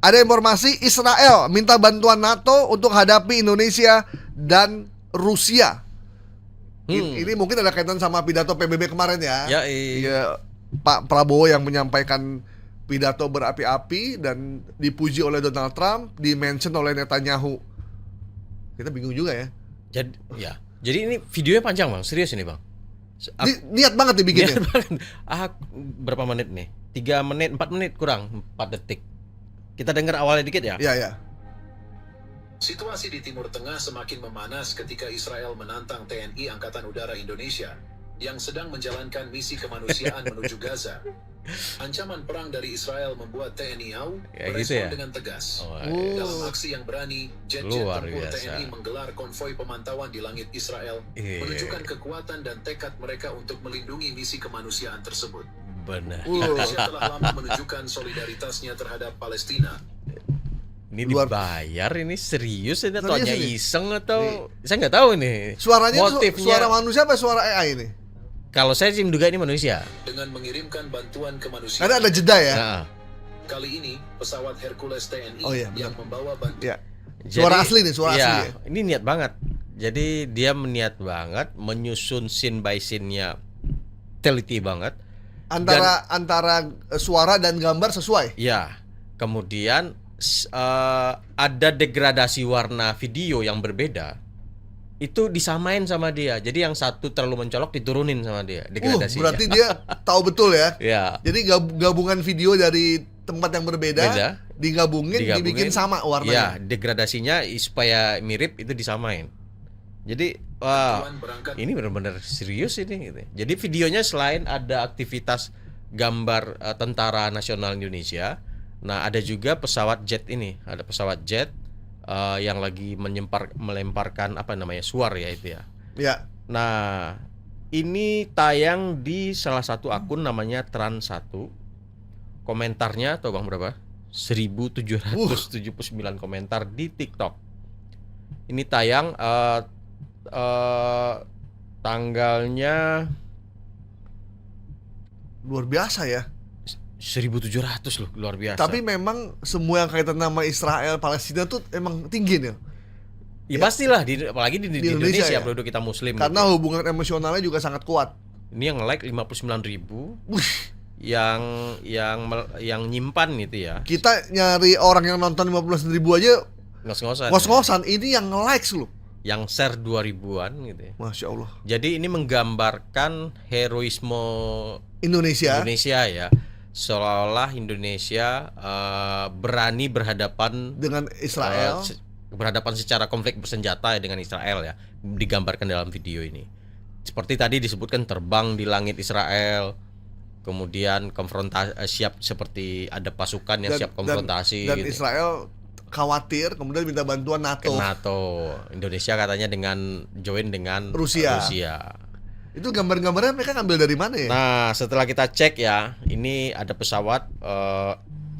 Ada informasi Israel minta bantuan NATO untuk hadapi Indonesia dan Rusia. Ini mungkin ada kaitan sama pidato PBB kemarin ya. Iya, Pak Prabowo yang menyampaikan pidato berapi-api dan dipuji oleh Donald Trump, di-mention oleh Netanyahu. Kita bingung juga ya. Jadi ini videonya panjang bang, serius ini bang. Niat banget dibikinnya. Berapa menit nih? 3 menit, 4 menit kurang 4 detik. Kita dengar awalnya dikit ya. Iya. Situasi di Timur Tengah semakin memanas ketika Israel menantang TNI Angkatan Udara Indonesia yang sedang menjalankan misi kemanusiaan menuju Gaza. Ancaman perang dari Israel membuat TNI AU berespon dengan tegas. Dalam aksi yang berani, jet-jet tempur TNI menggelar konvoi pemantauan di langit Israel, menunjukkan kekuatan dan tekad mereka untuk melindungi misi kemanusiaan tersebut. Benar. Indonesia telah lama menunjukkan solidaritasnya terhadap Palestina. Ini dibayar, ini serius ini atau hanya iseng atau saya nggak tahu nih. Suaranya motifnya. Suara manusia apa suara AI ini? Kalau saya sih menduga ini manusia. Dengan mengirimkan bantuan kemanusiaan. Karena ada jeda ya. Kali ini pesawat Hercules TNI yang membawa bantuan. Suara asli nih, suara asli ya. Ini niat banget. Jadi dia niat banget menyusun scene by scene-nya teliti banget. Antara suara dan gambar sesuai. Ya. Kemudian ada degradasi warna video yang berbeda. Itu disamain sama dia. Jadi yang satu terlalu mencolok diturunin sama dia degradasinya. Berarti dia tahu betul ya. Ya. Jadi gabungan video dari tempat yang berbeda digabungin dibikin sama warnanya. Ya, degradasinya supaya mirip itu disamain. Jadi ini benar-benar serius ini gitu. Jadi videonya selain ada aktivitas gambar Tentara Nasional Indonesia, nah ada juga pesawat jet ini, ada pesawat jet yang lagi melemparkan apa namanya suar ya itu ya. Ya. Nah, ini tayang di salah satu akun namanya Trans1. Komentarnya tahu Bang berapa? 1779 komentar di TikTok. Ini tayang tanggalnya luar biasa ya. 1700 loh, luar biasa. Tapi memang semua yang kaitan nama Israel Palestina tuh emang tinggi nih. Ya pastilah, apalagi di Indonesia ya, penduduk kita muslim. Karena gitu. Hubungan emosionalnya juga sangat kuat. Ini yang like 59.000. yang nyimpan itu ya. Kita nyari orang yang nonton 59.000 aja ngos-ngosan. Ini yang likes loh. Yang share 2000-an gitu ya. Masya Allah. Jadi ini menggambarkan heroisme Indonesia ya. Seolah-olah Indonesia berani berhadapan dengan Israel, berhadapan secara konflik bersenjata dengan Israel ya, digambarkan dalam video ini. Seperti tadi disebutkan terbang di langit Israel, kemudian konfrontasi siap seperti ada pasukan yang siap konfrontasi. Dan gitu. Israel khawatir, kemudian minta bantuan NATO. Indonesia katanya dengan join dengan Rusia. Itu gambar-gambarnya mereka ngambil dari mana ya? Nah, setelah kita cek ya, ini ada pesawat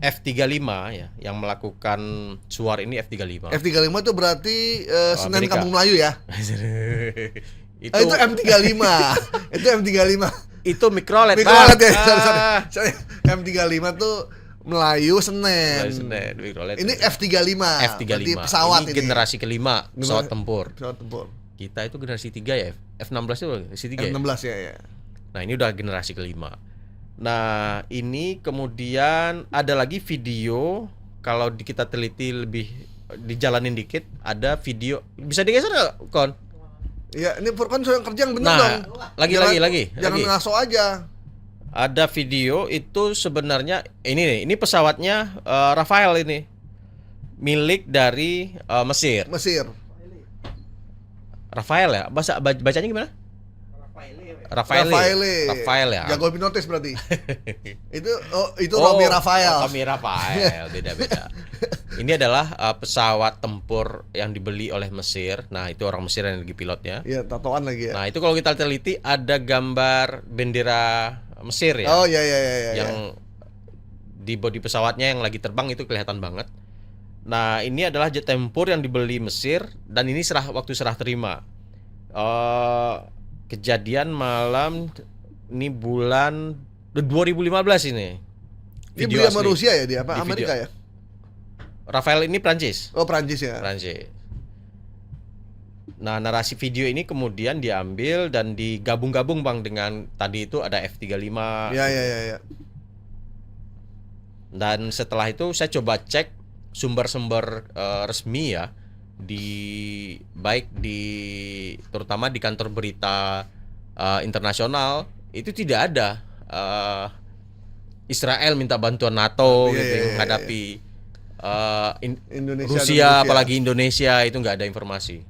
F-35 ya yang melakukan suar ini F-35. F-35 itu berarti Senen Kampung Melayu ya? itu M35. Itu M35. Itu mikrolet. Mikrolet ya. Sorry. M35 tuh Melayu Senen. Mikrolet. Ini F-35. F-35. Pesawat ini generasi kelima pesawat tempur. Pesawat tempur. Kita itu generasi 3 ya. F-16 itu generasi 3 F-16 ya. Nah, ini udah generasi kelima. Nah, ini kemudian ada lagi video. Kalau kita teliti lebih dijalanin dikit, ada video. Bisa digeser nggak, Kon? Ya, ini Furkan yang kerja yang bener dong. Lagi. Jangan ngaso aja. Ada video itu sebenarnya ini pesawatnya Rafael ini. Milik dari Mesir. Rafael ya? Bacanya gimana? Rafael ya. Jago hipnotis berarti. itu Romi Rafael. Romi Rafael, beda-beda. Ini adalah pesawat tempur yang dibeli oleh Mesir. Nah, itu orang Mesir yang lagi pilotnya. Iya, tatoan lagi ya. Nah, itu kalau kita teliti ada gambar bendera Mesir ya. Oh iya. Yang di bodi pesawatnya yang lagi terbang itu kelihatan banget. Nah, ini adalah jet tempur yang dibeli Mesir dan ini waktu serah terima. Kejadian malam ini bulan 2015 ini. Ini beli sama Rusia ya dia apa? Amerika ya? Rafael ini Prancis. Oh, Prancis ya. Prancis. Nah, narasi video ini kemudian diambil dan digabung-gabung Bang dengan tadi itu ada F-35. Ya. Dan setelah itu saya coba cek sumber-sumber resmi ya terutama di kantor berita internasional itu tidak ada Israel minta bantuan NATO menghadapi Rusia, apalagi Indonesia, itu nggak ada informasi.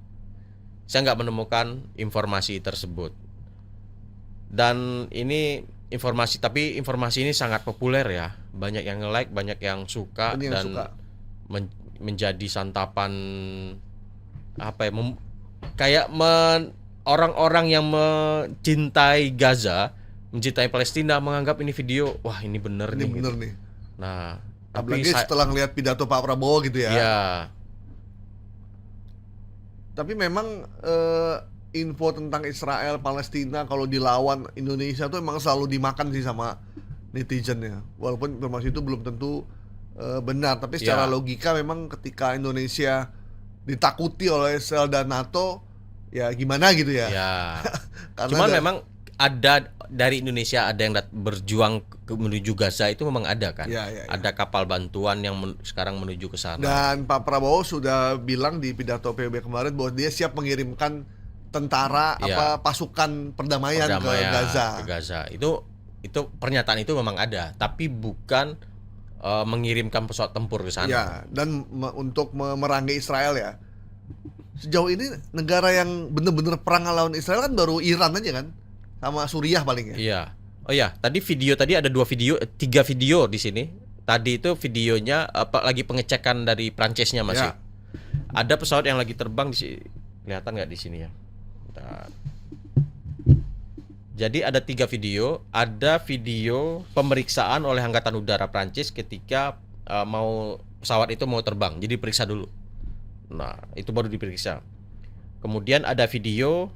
Saya nggak menemukan informasi tersebut. Dan ini informasi ini sangat populer ya, banyak yang like, banyak yang suka menjadi santapan orang-orang yang mencintai Gaza, mencintai Palestina menganggap ini video wah ini bener nih. Nah, apalagi setelah ngelihat pidato Pak Prabowo gitu ya. Iya. Tapi memang info tentang Israel Palestina kalau dilawan Indonesia tuh emang selalu dimakan sih sama netizen ya. Walaupun informasi itu belum tentu benar, tapi secara logika memang ketika Indonesia ditakuti oleh Israel dan NATO, ya gimana gitu ya. Cuman memang ada dari Indonesia ada yang berjuang menuju Gaza itu memang ada kan. Ada kapal bantuan yang sekarang menuju ke sana. Dan Pak Prabowo sudah bilang di pidato PBB kemarin bahwa dia siap mengirimkan tentara pasukan perdamaian ke Gaza. Itu pernyataan itu memang ada, tapi bukan mengirimkan pesawat tempur ke sana. Ya, dan untuk memerangi Israel ya. Sejauh ini negara yang benar-benar perang lawan Israel kan baru Iran aja kan, sama Suriah paling ya. Iya. Oh ya, tadi ada 3 video di sini. Tadi itu videonya lagi pengecekan dari Prancisnya masih. Ya. Ada pesawat yang lagi terbang di sini. Kelihatan nggak di sini ya? Bentar. Jadi ada 3 video. Ada video pemeriksaan oleh Angkatan Udara Prancis ketika pesawat itu mau terbang. Jadi periksa dulu. Nah, itu baru diperiksa. Kemudian ada video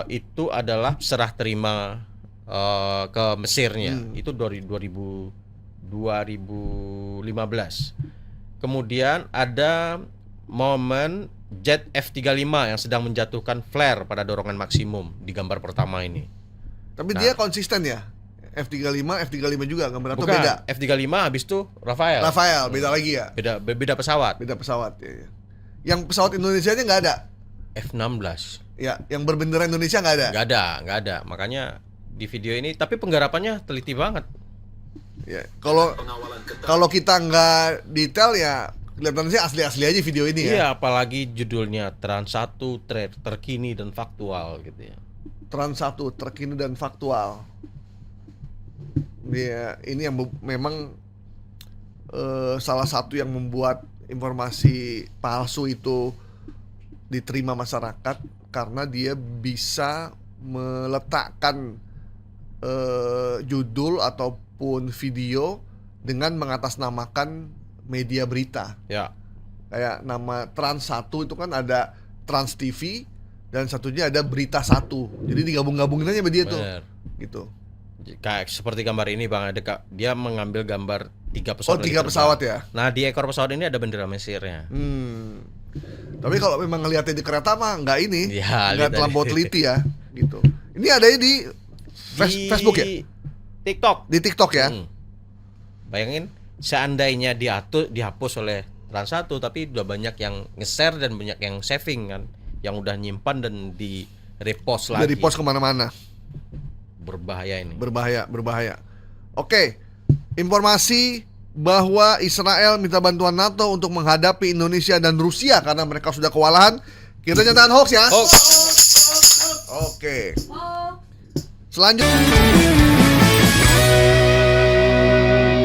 itu adalah serah terima ke Mesirnya. Itu dari 2015. Kemudian ada momen jet F-35 yang sedang menjatuhkan flare pada dorongan maksimum di gambar pertama ini. Tapi dia konsisten ya? F-35 juga gambar atau bukan, beda? F-35 habis itu Rafael, beda lagi ya? Beda pesawat. Beda pesawat ya. Yang pesawat Indonesianya nggak ada? F-16. Ya, yang berbendera Indonesia nggak ada? Nggak ada. Makanya di video ini, tapi penggarapannya teliti banget. Ya, kalau kita nggak detail ya kelihatan sih asli-asli aja video ini ya. Iya, apalagi judulnya Trans 1 terkini dan faktual gitu ya. Trans 1 terkini dan faktual. Ya, ini yang memang salah satu yang membuat informasi palsu itu diterima masyarakat karena dia bisa meletakkan judul ataupun video dengan mengatasnamakan media berita. Ya. Kayak nama Trans 1 itu kan ada Trans TV dan satunya ada Berita 1. Jadi digabung-gabungin aja sama dia tuh. Gitu. Kayak seperti gambar ini Bang, dia mengambil gambar 3 pesawat. Oh, 3 pesawat ya. Nah, di ekor pesawat ini ada bendera Mesirnya. Tapi kalau memang ngeliatnya di kereta mah nggak ini, nggak terlampau teliti ya, gitu. Ini ada di Facebook ya? Di TikTok ya. Bayangin, seandainya dihapus oleh Trans 1, tapi udah banyak yang nge-share dan banyak yang saving kan, yang udah nyimpan dan di repost lagi. Dari repost kemana-mana. Berbahaya ini. Berbahaya. Oke, informasi bahwa Israel minta bantuan NATO untuk menghadapi Indonesia dan Rusia karena mereka sudah kewalahan. Kita nyatakan hoax ya. Hoax. Oke. Selanjutnya